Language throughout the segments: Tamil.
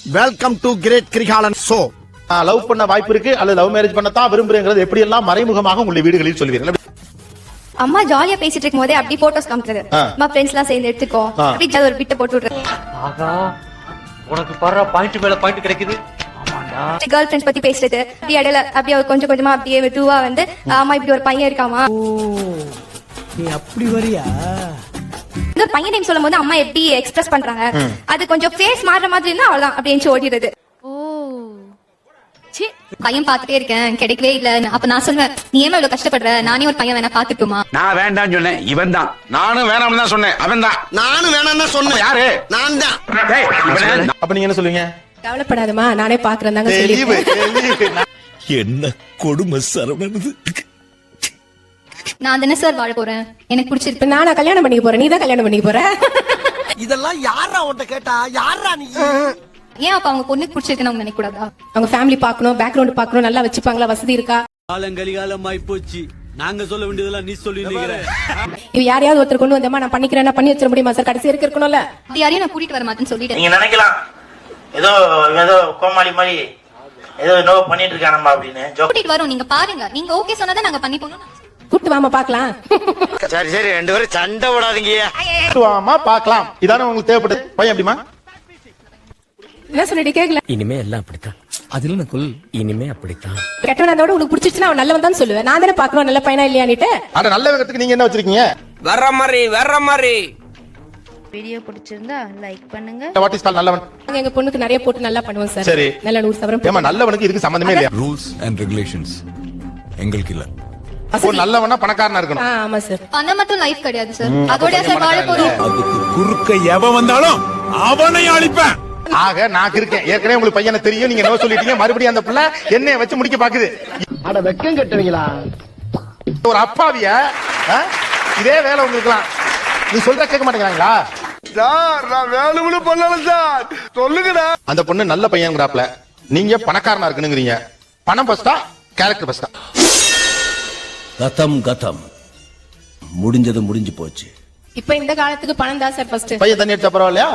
Welcome to great Kirikalan show. Love பண்ண வாய்ப்பு இருக்கு அல்லது லவ் மேரேஜ் பண்ணத்தான் விரும்புறேங்கிறது எப்படி எல்லாம் மறைமுகமாக உங்களுடைய வீடுகளில் சொல்லுவீர்கள்? அம்மா ஜாலியா பேசிட்டு இருக்கும் போதே அப்படி போட்டோஸ் காமிக்கிறது. அம்மா ஃப்ரெண்ட்ஸ் எல்லாம் சேர்ந்து எடுத்துக்கோ அப்படி ஒரு பிட்ட போட்டு விடுறது. ஆகா உனக்கு பாரு பாயிண்ட் மேல பாயிண்ட் கிடைக்குது. கேர்ள் ஃப்ரெண்ட்ஸ் பத்தி பேசுறது அப்படி இடையில அப்படியே கொஞ்சம் கொஞ்சமா அப்படியே மெதுவா வந்து ஆமா இப்படி ஒரு பையன் இருக்காமா. நீ அப்படி வரியா? இந்த பையன் நேம் சொல்லும் போது அம்மா எப்படி எக்ஸ்பிரஸ் பண்றாங்க அது கொஞ்சம் ஃபேஸ் மாறுற மாதிரி இருந்தா அவ்வளவுதான் அப்படியே ஓடிடுது. பையன் பாத்துட்டே இருக்கேன் கிடைக்கவே இல்ல. அப்ப நான் சொல்லுவேன் நீ ஏமா இவ்வளவு கஷ்டப்படுற, நானே ஒரு பையன் வேணா பாத்துக்குமா. நான் வேண்டாம்னு சொன்னேன், இவன் தான். நானும் வேணாம்னு தான் சொன்னேன், அவன் தான். நானும் வேணாம் தான் சொன்னேன். யாரு? நான் தான். அப்ப நீங்க என்ன சொல்லுவீங்க? கவலைப்படாதமா நானே பாக்குறேன் தாங்க சொல்லி. என்ன கொடுமை சரவணது. நான் தானே சார் வாழ போறேன், எனக்கு பிடிச்சிருக்கு. நானா கல்யாணம் பண்ணிக்க போறேன், நீ தான் கல்யாணம் பண்ணிக்க போற. இதெல்லாம் யாரா உன்கிட்ட கேட்டா? யாரா நீ? ஏன் அப்ப அவங்க பொண்ணுக்கு பிடிச்சிருக்குன்னு அவங்க நினைக்க கூடாதா? அவங்க ஃபேமிலி பாக்கணும், பேக்ரவுண்ட் பாக்கணும், நல்லா வச்சுப்பாங்களா, வசதி இருக்கா? காலங்கலிகாலமாய் போச்சு, நாங்க சொல்ல வேண்டியதெல்லாம் நீ சொல்லி இவ யாரையாவது ஒருத்தர் கொண்டு வந்தமா நான் பண்ணிக்கிறேன் பண்ணி வச்சிட முடியுமா சார்? கடைசி வரைக்கும் இருக்கணும்ல. அப்படி யாரையும் நான் கூட்டிட்டு வர மாட்டேன்னு சொல்லிட்டேன். நீங்க நினைக்கலாம் ஏதோ ஏதோ கோமாளி மாதிரி ஏதோ நோ பண்ணிட்டு இருக்கானம்மா அப்படின்னு. கூட்டிட்டு வரோம், நீங்க பாருங்க. நீங்க ஓகே சொன்னதை நாங்க பண்ணி போறோம். கூட்டு வாமா பாக்கலாம். சரி சரி ரெண்டு பேரும் சண்டை விடாதீங்க. வாமா பாக்கலாம். இதானே உங்களுக்கு தேவைப்படுது. பையன் எப்படிமா? என்ன சொல்லிட்டு கேக்கல. இனிமே எல்லாம் அப்படித்தான். அதுல நக்குல் இனிமே அப்படித்தான். கெட்டவன் அதோட உனக்கு பிடிச்சிச்சுன்னா அவன் நல்லவன் தான் சொல்லுவேன். நான் தானே பாக்குறோம் நல்ல பையனா இல்லையானிட்டு. அட நல்ல வேகத்துக்கு நீங்க என்ன வச்சிருக்கீங்க? வர்ற மாதிரி வீடியோ பிடிச்சிருந்தா லைக் பண்ணுங்க. வாட் இஸ் கால் நல்லவன்? எங்க பொண்ணுக்கு நிறைய போட்டு நல்லா பண்ணுவோம் சார். சரி. நல்ல 100 சவரம். ஏமா நல்லவனுக்கு இதுக்கு சம்பந்தமே இல்லையா? ரூல்ஸ் அண்ட் ரெகுலேஷன்ஸ் எங்களுக்கு இல்ல. ஒரு நல்லவனா பணக்காரனா இருக்கணும். ஆமா சார். பணம் மட்டும் லைஃப் கிடையாது சார். அதோட சார் வாழ போறோம். அதுக்கு குறுக்க எவன் வந்தாலும் அவனை அழிப்பேன். ஆக நான் இருக்கேன். ஏற்கனவே உங்களுக்கு பையனை தெரியும், நீங்க நோ சொல்லிட்டீங்க. மறுபடியும் அந்த புள்ள என்னைய வச்சு முடிக்க பாக்குது. அட வெக்கம் கட்டுவீங்களா? ஒரு அப்பாவிய இதே வேலை உங்களுக்குலாம் நீ சொல்ற கேட்க மாட்டேங்கிறாங்களா? சார் நான் வேணும்னு பண்ணல சார். சொல்லுங்கடா. அந்த பொண்ணு நல்ல பையன்ங்கறாப்ல, நீங்க பணக்காரனா இருக்கணும்ங்கறீங்க. பணம் ஃபர்ஸ்டா கேரக்டர் ஃபர்ஸ்டா? கதம் முடிஞ்சது முடிஞ்சு போச்சு. இப்ப இந்த காலத்துக்கு பணம் தான் சார் ஃபர்ஸ்ட். பையன் தண்ணி எடுத்தா பரவாயில்லையா?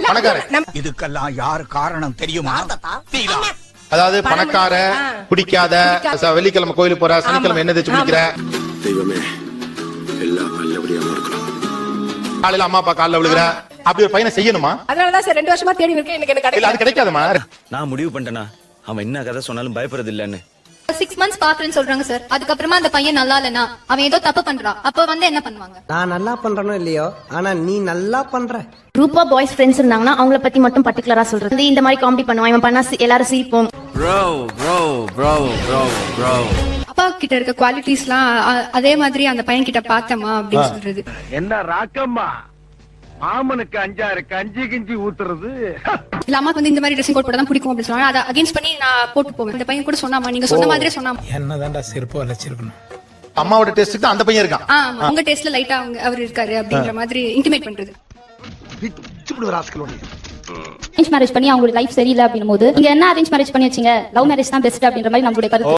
பணக்காரன். இதுக்கெல்லாம் யார் காரணம் தெரியுமா? அதாவது பணக்கார பிடிக்காத, வெள்ளிக்கிழமை கோயிலுக்கு போற, சனிக்கிழமை என்ன தேய்ச்சி குளிக்கிற, தெய்வமே எல்லாம் நல்லபடியா இருக்கணும். காலையில அம்மா அப்பா காலைல விழுகிற, அப்படி ஒரு பையனை செய்யணுமா? அதனாலதான் சார் 2 வருஷமா தேடி இருக்கேன். எனக்கு இல்ல கிடைக்கல. அது கிடைக்காதுமா. நான் முடிவு பண்ணிட்டேனா அவன் என்ன கதை சொன்னாலும் பயப்படுறது இல்லன்னு. 6 months பாக்குறேன்னு சொல்றாங்க சார். அதுக்கப்புறமா அந்த பையன் நல்லா இல்லனா அவன் ஏதோ தப்பு பண்றான், அப்ப வந்து என்ன பண்ணுவாங்க? நான் நல்லா பண்றனோ இல்லையோ, ஆனா நீ நல்லா பண்ற. குரூப் ஆஃப் பாய்ஸ் ஃப்ரெண்ட்ஸ் இருந்தாங்கன்னா அவங்கள பத்தி மட்டும் பர்టిక్యులரா சொல்றது. இந்த மாதிரி காமெடி பண்ணுவான், இவன் பண்ணா எல்லாரும் சிரிப்போம். அப்பா கிட்ட இருக்க குவாலிட்டிஸ்லாம் அதே மாதிரி அந்த பையன் கிட்ட பார்த்தமா அப்படின்னு சொல்றது. என்ன ராக்கம்மா மாமனுக்கு 5 கஞ்சி கிஞ்சி ஊத்துறது. இல்ல அம்மாக்கு வந்து இந்த மாதிரி ட்ரெஸ்ஸிங் கோட் போட தான் பிடிக்கும் அப்படின்னு சொல்லுவாங்க. அதை அகைன்ஸ்ட் பண்ணி நான் போட்டு போவேன். இந்த பையன் கூட சொன்னாமா, நீங்க சொன்ன மாதிரியே சொன்னாமா. என்னதான்டா செருப்பு வளைச்சிருக்கணும். அம்மாவோட டேஸ்டுக்கு அந்த பையன் இருக்கான். உங்க டேஸ்ட்ல லைட்டா அவர் இருக்காரு அப்படின்ற மாதிரி இன்டிமேட் பண்றது. அரேஞ்ச் மேரேஜ் பண்ணி அவங்களுக்கு லைஃப் சரியில்லை அப்படின்னும் போது நீங்க என்ன அரேஞ்ச் மேரேஜ் பண்ணி வச்சீங்க, லவ் மேரேஜ் தான் பெஸ்ட் அப்படின்ற மாதிரி நம்மளுடைய கருத்து.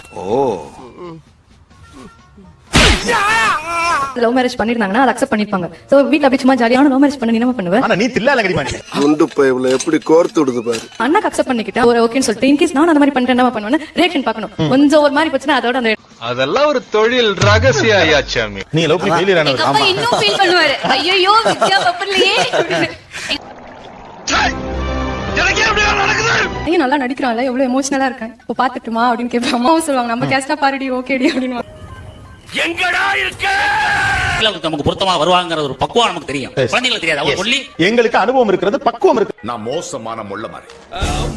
லவ் மேரேஜ் பண்ணிருந்தாங்கன்னா அதை அக்செப்ட் பண்ணிருப்பாங்க. சோ வீட்ல அப்படி சும்மா ஜாலியான லவ் மேரேஜ் பண்ண நீ என்ன பண்ணுவ? ஆனா நீ தில்லாலங்கடி மாதிரி முண்டு பைப்ல எப்படி கோர்த்து விடுது பாரு. அண்ணாக்கு அக்செப்ட் பண்ணிக்கிட்டா ஒரு ஓகேன்னு சொல்லிட்டு இன்கேஸ் நான் அந்த மாதிரி பண்றேன் என்ன பண்ணுவேன்னு ரியாக்ஷன் பார்க்கணும். கொஞ்சம் ஒரு மாதிரி போச்சுன்னா அதோட அந்த அதெல்லாம் ஒரு தொழில் ரகசிய ஆயாச்சாமி. நீ லவ் பண்ணி ஃபெயிலியர் ஆனவர். அப்பா இன்னும் ஃபீல் பண்ணுவாரு, ஐயோ வித்யா பப்பர்லயே ஐயோ நல்லா நடிக்கிறான்ல, எவ்வளவு எமோஷனலா இருக்கேன் இப்போ பாத்துட்டுமா அப்படின்னு கேட்பாங்க. அம்மாவும் சொல்லுவாங்க நம்ம கேஸ்டா பாருடி ஓகேடி அப்படின்னு. எங்கடா இருக்க நமக்கு பொருத்தமா வருவாங்கற ஒரு பக்குவம் நமக்கு தெரியும். குழந்தைகளுக்கு தெரியாது. அவங்க சொல்லி எங்களுக்கு அனுபவம் இருக்கிறது, பக்குவம் இருக்கு. நான் மோசமான முள்ள மாதிரி.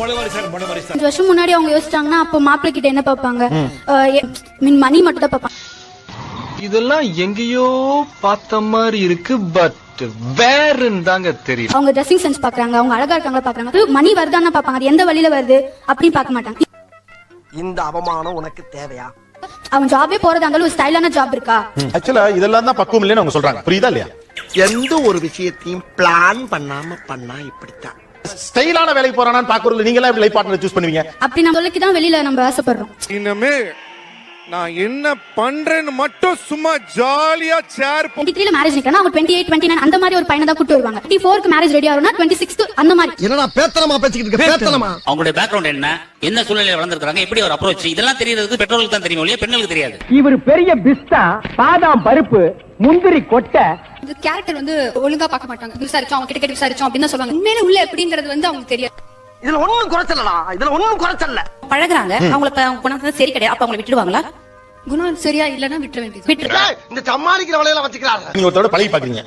5 வருஷம் முன்னாடி அவங்க யோசிச்சாங்கன்னா அப்ப மாப்பிள்ளை கிட்ட என்ன பார்ப்பாங்க? மணி மட்டும் தான் பார்ப்பாங்க. இதெல்லாம் எங்கேயோ பார்த்த மாதிரி இருக்கு, பட் வேறன்னு தாங்க தெரியும். அவங்க ட்ரெஸ்ஸிங் சென்ஸ் பாக்குறாங்க, அவங்க அழகா இருக்காங்களா பாக்குறாங்க, மணி வருதான்னு பாப்பாங்க. அது எந்த வழியில வருது அப்படின்னு பார்க்க மாட்டாங்க. இந்த அவமானம் உனக்கு தேவையா? அவன் ஜாபே போறதா இருந்தாலும் ஒரு ஸ்டைலான ஜாப் இருக்கா? ஆக்சுவலா இதெல்லாம் தான் பக்குவம் இல்லைன்னு அவங்க சொல்றாங்க. புரியுதா இல்லையா? எந்த ஒரு விஷயத்தையும் பிளான் பண்ணாம பண்ணா இப்படித்தான். ஸ்டைலான வேலைக்கு போறானான்னு பாக்குறதுல நீங்க எல்லாம் எப்படி லைஃப் பார்ட்னர் சூஸ் பண்ணுவீங்க? அப்படி நம்ம சொல்லிக்கு தான் வெளியில நம்ம ஆசைப்படுறோம். இனிமே நான் என்ன பண்றேன்னு மட்டும் சும்மா ஜாலியா சேர் 23ல மேரேஜ் நிக்கனா அவங்க 28 29 அந்த மாதிரி ஒரு பையனை தான் கூட்டி வருவாங்க. 24க்கு மேரேஜ் ரெடி ஆகும்னா 26 அந்த மாதிரி. என்னடா பேத்தனமா பேசிக்கிட்டு இருக்க பேத்தனமா. அவங்களுடைய பேக்ரவுண்ட் என்ன சூழ்நிலையில வளர்ந்துருக்காங்க, எப்படி ஒரு அப்ரோச், இதெல்லாம் தெரியறது பெற்றோர்களுக்கு தான் தெரியும் இல்லையா, பெண்களுக்கு தெரியாது. இவர் பெரிய பிஸ்தா, பாதாம் பருப்பு, முந்திரி கொட்டை. இந்த கேரக்டர் வந்து ஒழுங்கா பார்க்க மாட்டாங்க. விசாரிச்சோம் அவங்க கிட்ட விசாரிச்சோம் அப்படின்னு தான் சொல்லுவாங்க. உண்மையில உள்ள எப்படின்றது வந்து அவங்களுக்கு தெரியாது. இதுல ஒண்ணும் குறைச்சலடா, இதுல ஒண்ணும் குறைச்சல. பழகுறாங்க அவங்க குணம் சரி கிடையாது, அப்ப அவங்களை விட்டுடுவாங்களா? குணம் சரியா இல்லன்னா விட்டுற வேண்டியது. இந்த சம்மாளிக்கிற வலையில வச்சுக்கிறாங்க. நீங்க ஒருத்தரோட பழகி பாக்குறீங்க,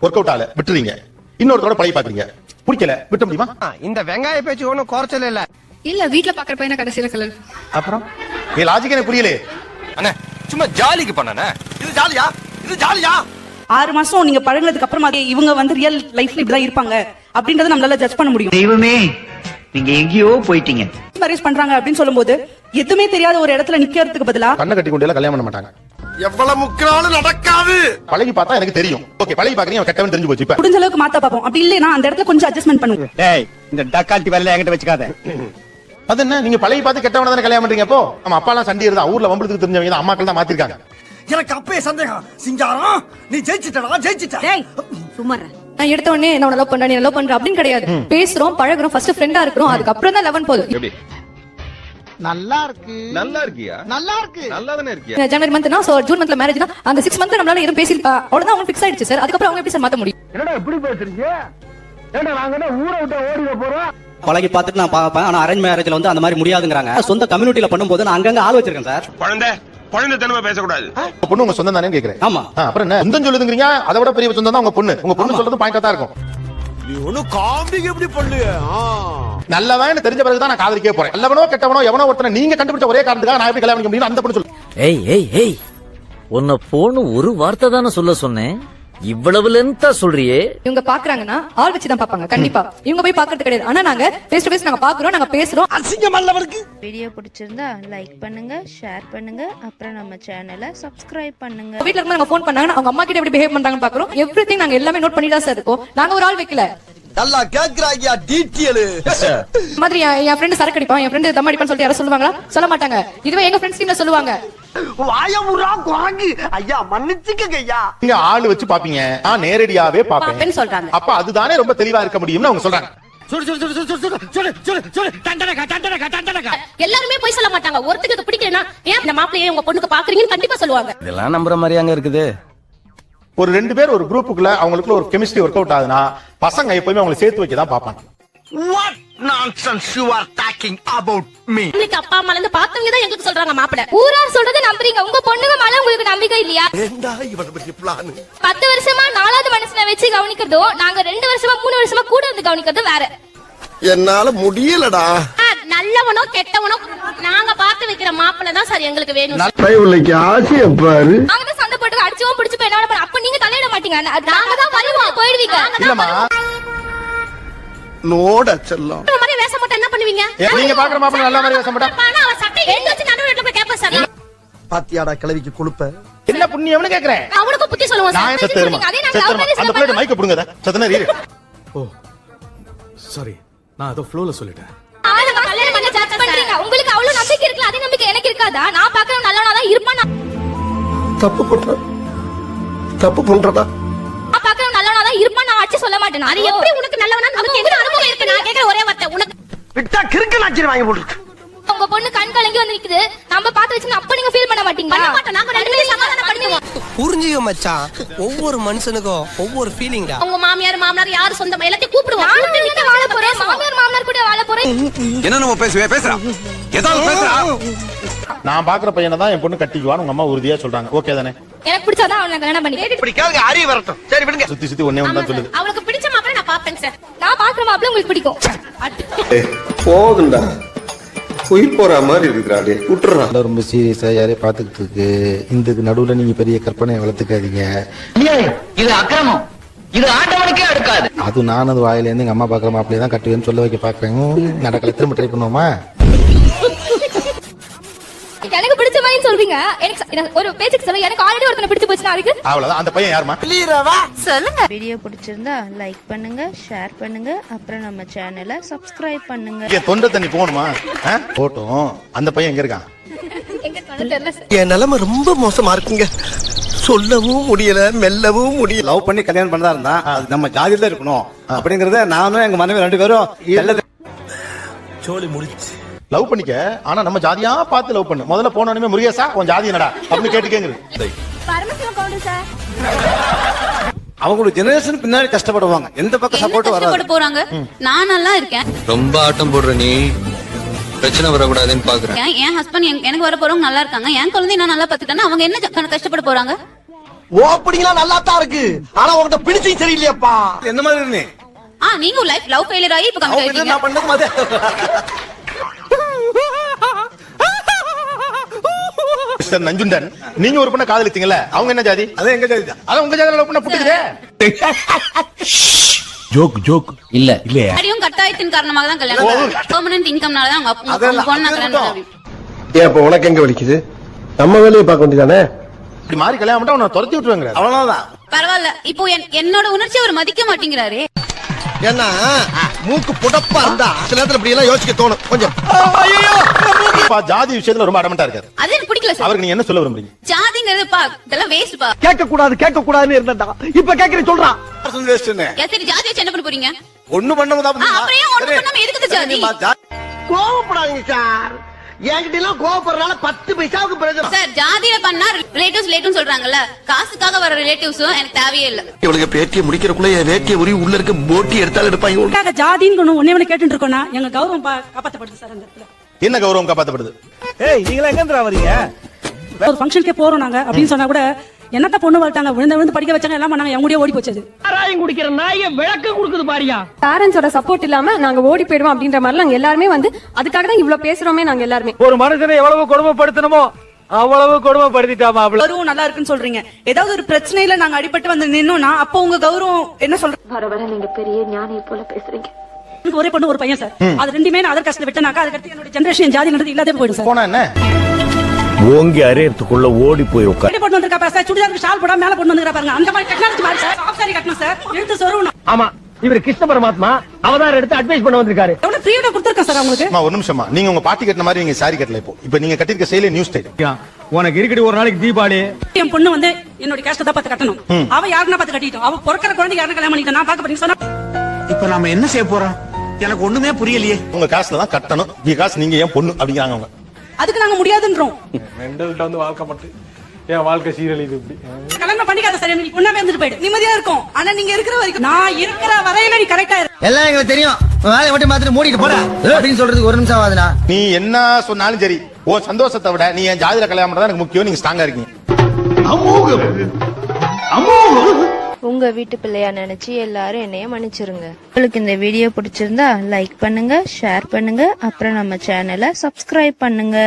ஒர்க் அவுட் ஆல விட்டுறீங்க. இன்னொருத்தரோட பழகி பாக்குறீங்க, பிடிக்கல, விட்ட முடியுமா? இந்த வெங்காய பேச்சு ஒண்ணும் குறைச்சல இல்ல. இல்ல வீட்ல பாக்குற பையனை கடைசியில கலர். அப்புறம் ஏ லாஜிக் எனக்கு புரியல. அண்ணே சும்மா ஜாலிக்கு பண்ணனே. இது ஜாலியா, இது ஜாலியா. 6 மாசம் நீங்க பழகுனதுக்கு அப்புறமா இவங்க வந்து ரியல் லைஃப்ல இப்படிதான் இருப்பாங்க அப்படின்றத நம்மளால ஜட்ஜ் பண்ண முடியும். தெய்வமே, நீங்க எங்கேயோ போயிட்டீங்க. மேரேஜ் பண்றாங்க அப்படின்னு சொல்லும்போது எதுவுமே தெரியாத ஒரு இடத்துல நிக்கிறதுக்கு பதிலா கண்ணை கட்டி கொண்டு கல்யாணம் பண்ண மாட்டாங்க. எவ்வளவு முக்கினாலும் நடக்காது. பழகி பார்த்தா எனக்கு தெரியும். ஓகே பழகி பாக்குறீங்க, கெட்டவன் தெரிஞ்சு போச்சு. இப்ப முடிஞ்ச அளவுக்கு மாத்த பாப்போம். அப்படி இல்லைன்னா அந்த இடத்துல கொஞ்சம் அட்ஜஸ்ட்மெண்ட் பண்ணுவோம். டேய், இந்த டக்கால்ட்டி வேலையில என்கிட்ட வச்சுக்காத. அது என்ன, நீங்க பழகி பார்த்து கெட்டவன தானே கல்யாணம் பண்றீங்க. அப்போ நம்ம அப்பா எல்லாம் சண்டி இருந்தா ஊர்ல வம்பளுக்கு தெரிஞ்சவங்க தான் அம்மாக்கள் தான் மாத்திருக்காங்க. எனக்கு அப்பவே சந்தேகம். சிங்காரம் நீ ஜெயிச்சிட்டடா, ஜெயிச்சிட்ட. சும்மா நான் எடுத்த உடனே என்ன லவ் பண்ற நீ லவ் பண்ற அப்படின்னு கிடையாது. பேசுறோம், பழகுறோம், ஃபர்ஸ்ட் ஃப்ரெண்டா இருக்கிறோம், அதுக்கப்புறம் தான் 11 போகுது. நல்லா இருக்கு. நல்லா இருக்கியா? நல்லா இருக்கு. நல்லா தானே இருக்கியா? ஜனவரி மந்த்னா சோ ஜூன் மந்த்ல மேரேஜ்னா அந்த 6 மந்த் நம்மளால எதுவும் பேசி அவ்வளவுதான் அவங்க ஃபிக்ஸ் ஆயிடுச்சு சார். அதுக்கப்புறம் அவங்க எப்படி சார் மாத்த முடியும்? என்னடா இப்படி பேசுறீங்க? ஏண்டா நாங்க என்ன ஊரை விட்டு ஓடிட போறோம்? பழகி பார்த்துட்டு நான் பாப்பேன். ஆனா அரேஞ்ச் மேரேஜ்ல வந்து அந்த மாதிரி முடியாதுங்கறாங்க. சொந்த கம்யூனிட்டில பண்ணும்போது நான் அங்கங்க ஆள் வச்சிருக்கேன் சார். குழந்தை தனமா பேசக்கூடாது. பொண்ணு உங்க சொந்தம் தானே கேக்குறேன். ஆமா. அப்புறம் என்ன சொந்தம் சொல்லுதுங்கறீங்க? அதை விட பெரிய சொந்தம் தான் உங்க பொண்ணு. உங்க பொண்ணு சொல்றது பாயிண்டா தான் இருக்கும். நீ ஒண்ணு காம்பிக்கு எப்படி பண்ணுங்க? நல்லவன் தெரிஞ்ச பிறகு தான் நான் காதலிக்கவே போறேன். நல்லவனோ கெட்டவனோ எவனோ ஒருத்தனை நீங்க கண்டுபிடிச்ச ஒரே காரணத்துக்காக நான் எப்படி கல்யாணம் பண்ணிக்க முடியும்? அந்த பொண்ணு சொல்லு. ஏய் ஏய் ஏய், உன்னை போன்னு ஒரு வார்த்தை தானே சொல்ல சொன்னேன், இவ்வளவு லென்த்தா சொல்றியே. இவங்க பாக்குறாங்கன்னா ஆள் வச்சு தான் பாப்பாங்க கண்டிப்பா. இவங்க போய் பாக்குறது கிடையாது. ஆனா நாங்க ஃபேஸ் டு ஃபேஸ் நாங்க பாக்குறோம், நாங்க பேசுறோம். அசிங்கம் அல்லவருக்கு. வீடியோ பிடிச்சிருந்தா லைக் பண்ணுங்க, ஷேர் பண்ணுங்க, அப்புறம் நம்ம சேனலை சப்ஸ்கிரைப் பண்ணுங்க. வீட்ல இருந்து நாங்க ஃபோன் பண்ணாங்கன்னா அவங்க அம்மா கிட்ட எப்படி பிஹேவ் பண்றாங்கன்னு பாக்குறோம். எவ்ரிதிங் நாங்க எல்லாமே நோட் பண்ணி தான் சார் இருக்கோம். நாங்க ஒரு ஆள் வைக்கல. நல்லா கேக்குறாங்க டீட்டெயில். மாதிரி என் ஃப்ரெண்ட் சரக்கு அடிப்பான், என் ஃப்ரெண்ட் தம் அடிப்பான்னு சொல்லிட்டு யாரும் சொல்லுவாங்களா? சொல்ல மாட்டாங்க. இதுவே எங்க ஃப்ரெண்ட்ஸ் டீம்ல சொல்லுவாங்க. வாயமுறா குரங்கு. ஐயா மன்னிச்சுக்கங்க ஐயா. நீங்க ஆள் வச்சு பாப்பீங்க, நான் நேரடியாவே பாப்பேன் பாப்பேன்னு சொல்றாங்க. அப்ப அதுதானே ரொம்ப தெளிவா இருக்க முடியும்னு அவங்க சொல்றாங்க. எல்லாருமே போய் சொல்ல மாட்டாங்க. ஒருத்தருக்கு இது பிடிக்கலனா ஏன் இந்த மாப்பிளையே உங்க பொண்ணுக்கு பாக்குறீங்கன்னு கண்டிப்பா சொல்லுவாங்க. இதெல்லாம் நம்புற மாதிரி அங்க இருக்குது. ஒரு 2 பேர் ஒரு குரூப்புக்குள்ள அவங்களுக்குள்ள ஒரு கெமிஸ்ட்ரி ஒர்க் அவுட் ஆகுதுன்னா பசங்க எப்பவுமே அவங்களை சேர்த்து வைக்க தான் பாப்பாங்க. What nonsense you are talking about me? உங்களுக்கு அப்பா அம்மால இருந்து பார்த்தவங்க தான் எங்களுக்கு சொல்றாங்க மாப்பிளை. ஊரார் சொல்றத நம்புறீங்க, உங்க பொண்ணுங்க மேல உங்களுக்கு நம்பிக்கை இல்லையா? ஏண்டா இவன பத்தி பிளான்? 10 வருஷமா 4வது மனுஷனை வச்சு கவனிக்கிறதும் நாங்க 2 வருஷமா 3 வருஷமா கூட இருந்து கவனிக்கிறதும் வேற. என்னால முடியலடா. நல்லவனோ கெட்டவனோ நாங்க பார்த்து வைக்கிற மாப்பிளை தான் சார் எங்களுக்கு வேணும். பயவுலைக்கு ஆசைய பாரு. நாங்க தான் சண்டை போட்டு அடிச்சுவோம் பிடிச்சு போய் என்ன பண்ண? அப்ப நீங்க தலையிட மாட்டீங்க. நாங்க தான் வருவோம், போயிடுவீங்க. இல்லம்மா, நோட செல்லம். இந்த மாதிரி வேஷம் போட்டு என்ன பண்ணுவீங்க? நீங்க பாக்குற மாப்பிள்ளை நல்ல மாதிரி வேஷம் போட்டா ஆனா அவ சட்டை எடுத்து வச்சு நடுவுல போய் கேப்ப சார். பாத்தியாடா கிளவிக்கு கொழுப்ப. என்ன புண்ணியம்னு கேக்குறேன். அவனுக்கு புத்தி சொல்லுவோம் சார். நான் செத்துறேன். அந்த பிளேட் மைக்க புடுங்கடா. சத்தன ரீ. ஓ சாரி, நான் அதோ ஃப்ளோல சொல்லிட்டேன். கல்யாணம் பண்ணி ஜட்ஜ் பண்றீங்க. உங்களுக்கு அவ்வளவு நம்பிக்கை இருக்குல, அதே நம்பிக்கை எனக்கு இருக்காதா? நான் பாக்குறவன் நல்லவனா தான் இருப்பானா? தப்பு பண்ற. தப்பு பண்றடா. நான் பாக்குறவன் நல்லவனா தான் இருப்பான், நான் அடிச்சு சொல்ல மாட்டேன். அது எப்படி உனக்கு நல்லவனா? நமக்கு என்ன அனுபவம் இருக்கு? நான் கேக்குற ஒரே வார்த்தை, உனக்கு விட்டா கிறுக்கு நாச்சிர வாங்கி போட்டுருக்கு. உங்க பொண்ணு கண் கலங்கி வந்து நிக்குது, நம்ம பார்த்து வச்சு அப்ப நீங்க ஃபீல் பண்ண மாட்டீங்களா? பண்ண மாட்டோம். நாங்க ரெண்டு பேரும் சமாதானம் பண்ணுவோம். புரிஞ்சுக்க மச்சான், ஒவ்வொரு மனுஷனுக்கும் ஒவ்வொரு ஃபீலிங்டா. உங்க மாமியார் மாமனார் யாரு சொந்தம் எல்லாத்தையும் கூப்பிடுவோம். நானும் நீங்க வாழ போறேன், மாமியார் மாமனார் கூட வாழ போறேன். என்ன நம்ம பேசுறா ஏதாவது பேசுறா. நான் பாக்குற பையனை தான் என் பொண்ணு கட்டிக்குவான்னு உங்க அம்மா உறுதியா சொல்றாங்க. ஓகே தானே? எனக்கு பிடிச்சாதான் அவனை கல்யாணம் பண்ணி. இப்படி கேளுங்க, அறிய வரட்டும். சரி விடுங்க. சுத்தி சுத்தி ஒண்ணே ஒண்ணு தான் சொல்லுது. அவளுக்கு பிடிச்ச மாப்பிள்ளை நான் பாப்பேன் சார். நான் பாக்குற மாப்பிள்ளை உங்களுக்கு பிடிக்கும். போதும்டா. உயிர் போற மாதிரி இருக்குடா. விட்டுறா. ரொம்ப சீரியஸா யாரையும் பாத்துக்கிட்டு இருக்கு. இந்த நடுவுல நீங்க பெரிய கற்பனை வளர்த்துக்காதீங்க. இது அக்கிரமம், இது ஆண்டவனுக்கே அடுக்காது. அது நான் அது வாயில இருந்து எங்க அம்மா பாக்குற மாப்பிள்ளைய தான் கட்டுவேன்னு சொல்ல வைக்க பாக்குறேன். நடக்கல, திரும்ப ட்ரை பண்ணுவோமா? எனக்கு பிடிச்ச மாதிரி சொல்றீங்க. எனக்கு ஒரு பேச்சுக்கு சொல்ல எனக்கு ஆல்ரெடி ஒருத்தனை பிடிச்சு போச்சுனா அதுக்கு அவ்வளவுதான். அந்த பையன் யாருமா? சொல்லுங்க. வீடியோ பிடிச்சிருந்தா லைக் பண்ணுங்க, ஷேர் பண்ணுங்க, அப்புறம் நம்ம சேனலை சப்ஸ்கிரைப் பண்ணுங்க. தொண்டை தண்ணி போகணுமா? போட்டோம். அந்த பையன் எங்க இருக்கான்? தெரியல சார். என் நிலைமை ரொம்ப மோசமா இருக்குங்க. சொல்லவும் முடியல, மெல்லவும் முடியல. லவ் பண்ணி கல்யாணம் பண்ணதா இருந்தா அது நம்ம ஜாதியில தான் இருக்கணும் அப்படிங்கறத நானும் எங்க மனைவி 2 பேரும் சோலி முடிச்சு லவ் பண்ணிக்க, ஆனா நம்ம ஜாதியா பார்த்து லவ் பண்ணு. முதல்ல போனோடனே முருகேசா உன் ஜாதி என்னடா அப்படின்னு கேட்டுக்கேங்குது. பரமசிவம் கவுண்டர் சார். அவங்களோட ஜெனரேஷன் பின்னாடி கஷ்டப்படுவாங்க. எந்த பக்கம் சப்போர்ட் வராது. போறாங்க. நான் நல்லா இருக்கேன். ரொம்ப ஆட்டம் போடுற நீ பிரச்சனை வரக்கூடாதுன்னு பாக்குறேன். என் ஹஸ்பண்ட் எனக்கு வர போறவங்க நல்லா இருக்காங்க. என் குழந்தை நான் நல்லா பாத்துட்டேன்னா அவங்க என்ன கஷ்டப்பட போறாங்க? ஓப்பனிங்லாம் நல்லா தான் இருக்கு, ஆனா உங்ககிட்ட பிடிச்சும் சரியில்லையாப்பா. என்ன மாதிரி நீ நீங்க லைஃப் லவ் ஃபெயிலியர் ஆகி இப்ப கமிட் ஆயிட்டீங்க. நான் பண்ணது மாதிரி மிஸ்டர் நஞ்சுண்டன், நீங்க ஒரு பொண்ணை காதலித்தீங்கல்ல, அவங்க என்ன ஜாதி? அது எங்க ஜாதி தான். அதான் உங்க ஜாதியில லவ் பண்ண புட்டுக்குதே. ஜோக் ஜோக் இல்ல இல்லையா? அடியும் கட்டாயத்தின் காரணமாக தான் கல்யாணம். பெர்மனன்ட் இன்கம்னால தான் அவங்க பொண்ணு கல்யாணம். ஏன் இப்ப உனக்கு எங்க வலிக்குது? நம்ம வேலையை பார்க்க வேண்டியதானே. இப்படி மாதிரி கல்யாணம் பண்ணா உன்னை துரத்தி விட்டுருவாங்க. அவ்வளவுதான். பரவாயில்ல. இப்போ என்னோட உணர்ச்சி அவர் மதிக்க மாட்டேங்கிறாரு. ஏன்னா மூக்கு புடப்பா இருந்தா சில நேரத்துல இப்படி எல்லாம் யோசிக்க தோணும் கொஞ்சம். ஜாதி விஷயத்துல ரொம்ப அடமெண்டா இருக்காரு. அது எனக்கு பிடிக்கல சார். அவருக்கு நீங்க என்ன சொல்ல விரும்புறீங்க? ஜாதிங்கிறது இதெல்லாம் வேஸ்ட் பா. கேட்க கூடாதுன்னு இருந்தா இப்ப கேக்குறேன் சொல்றான். சரி ஜாதி வச்சு என்ன பண்ண போறீங்க? ஒண்ணு பண்ணாம அப்புறம் ஏன் ஒண்ணு பண்ணாம எதுக்கு ஜாதி? கோவப்படாதீங்க சார். என்கிட்ட எல்லாம் கோவப்படுறதுனால 10 பைசாவுக்கு பிரயோஜனம். சார் ஜாதியில பண்ணா ரிலேட்டிவ்ஸ் சொல்றாங்கல்ல, காசுக்காக வர ரிலேட்டிவ்ஸும் எனக்கு தேவையே இல்ல. இவளுக்கு பேட்டியை முடிக்கிறக்குள்ள வேட்டியை உரி உள்ள இருக்க போட்டி எடுத்தாலும் எடுப்பாங்க. ஜாதின்னு ஒன்னே கேட்டு இருக்கோம்னா எங்க கௌரவம் காப்பாற்றப்படுது சார். அந்த இடத்துல என்ன கௌரவம் காப்பாத்தப்படுது? ஏய் நீங்க எங்க வரீங்க? ஒரு ஃபங்க்ஷனுக்கே போறோம் நாங்க அப்படின்னு சொன்னா கூட என்னத்த பொண்ணு வளர்த்தாங்க, விழுந்து படிக்க வச்சாங்க, எல்லாம் பண்ணாங்க, என் ஓடி போச்சு. சாராயம் குடிக்கிற நாயை விளக்கம் கொடுக்குது பாரியா. பேரண்ட்ஸோட சப்போர்ட் இல்லாம நாங்க ஓடி போயிடுவோம் அப்படின்ற மாதிரி நாங்க எல்லாருமே அதுக்காக தான் இவ்வளவு பேசுறோமே. நாங்க எல்லாருமே ஒரு மனுஷனை எவ்வளவு கொடுமைப்படுத்தணுமோ அவ்வளவு கொடுமைப்படுத்திட்டாமா. கௌரவம் நல்லா இருக்குன்னு சொல்றீங்க. ஏதாவது ஒரு பிரச்சனையில நாங்க அடிபட்டு வந்து நின்னோம்னா அப்போ உங்க கௌரவம் என்ன சொல்றீங்க? வர வர நீங்க பெரிய ஞானியை போல பேசுறீங்க. எனக்கு ஒரே பொண்ணு ஒரு பையன் சார். அது ரெண்டுமே நான் அதர் காஸ்ட்ல விட்டனாக்கா அதுக்கு என்னோட ஜெனரேஷன் ஜாதின்றது இல்லாதே போயிடும் சார். போனா என்ன ஓங்கி அரையறதுக்குள்ள ஓடி போய் உட்கார். கட்டி போட்டு வந்திருக்கா சார், சுடிதாருக்கு ஷால் போடாம மேல போட்டு வந்திருக்கா பாருங்க. அந்த மாதிரி டெக்னாலஜி மாதிரி சார். ஆஃப் சாரி கட்டணும் சார், எடுத்து சொருவணும். ஆமா இவர் கிருஷ்ண பரமாத்மா அவதாரம் எடுத்து அட்வைஸ் பண்ண வந்திருக்காரு. எவ்வளவு ஃப்ரீடம் கொடுத்திருக்கேன் சார் உங்களுக்கு. ஒரு நிமிஷமா, நீங்க உங்க பாட்டி கட்டின மாதிரி நீங்க சாரி கட்டல. இப்போ நீங்க கட்டிருக்க சேலே நியூ ஸ்டைல். உனக்கு இருக்கடி ஒரு நாளைக்கு தீபாவளி. என் பொண்ணு என்னோட கேஸ்ட் தான் பார்த்து கட்டணும். அவ யாருன்னா பார்த்து கட்டிட்டோம். அவ பிறக்கிற குழந்தை யாருன்னு கல்யாணம் பண்ணிட்டோம். நான் பார்க்க போறீங்க சொன்னா இப்ப நாம என்ன செய்ய போறோம்? எனக்கு ஒண்ணுமே புரியலையே. உங்க காசுல தான் கட்டணும். நீங்க காசு நீங்க ஏன் பொண்ணு அப்படிங்கிறாங்க அவங்க. அதுக்கு நாங்க முடியாதுன்றோம். மெண்டல்ட்ட வாழ்க்கை மட்டும் என் வாழ்க்கை சீரழிது. இப்படி கல்யாணம் பண்ணிக்காத சார். நீ பொண்ணாவே வந்துட்டு போயிடு, நிம்மதியா இருக்கும். ஆனா நீங்க இருக்கிற வரைக்கும் நான் இருக்கிற வரையில நீ கரெக்டா இருக்கு. எல்லாம் எங்களுக்கு தெரியும். வேலையை மட்டும் மாத்திரம் மூடிட்டு போடா அப்படின்னு சொல்றதுக்கு ஒரு நிமிஷம் ஆகுதுனா. நீ என்ன சொன்னாலும் சரி, உன் சந்தோஷத்தை விட நீ என் ஜாதியில கல்யாணம் பண்றதா எனக்கு முக்கியம். நீங்க ஸ்ட்ராங்கா இருக்கீங்க. உங்க வீட்டு பிள்ளையா நினைச்சு எல்லாரும் என்னைய மன்னிச்சிருங்க. உங்களுக்கு இந்த வீடியோ பிடிச்சிருந்தா லைக் பண்ணுங்க, ஷேர் பண்ணுங்க, அப்புறம் நம்ம சேனலை சப்ஸ்கிரைப் பண்ணுங்க.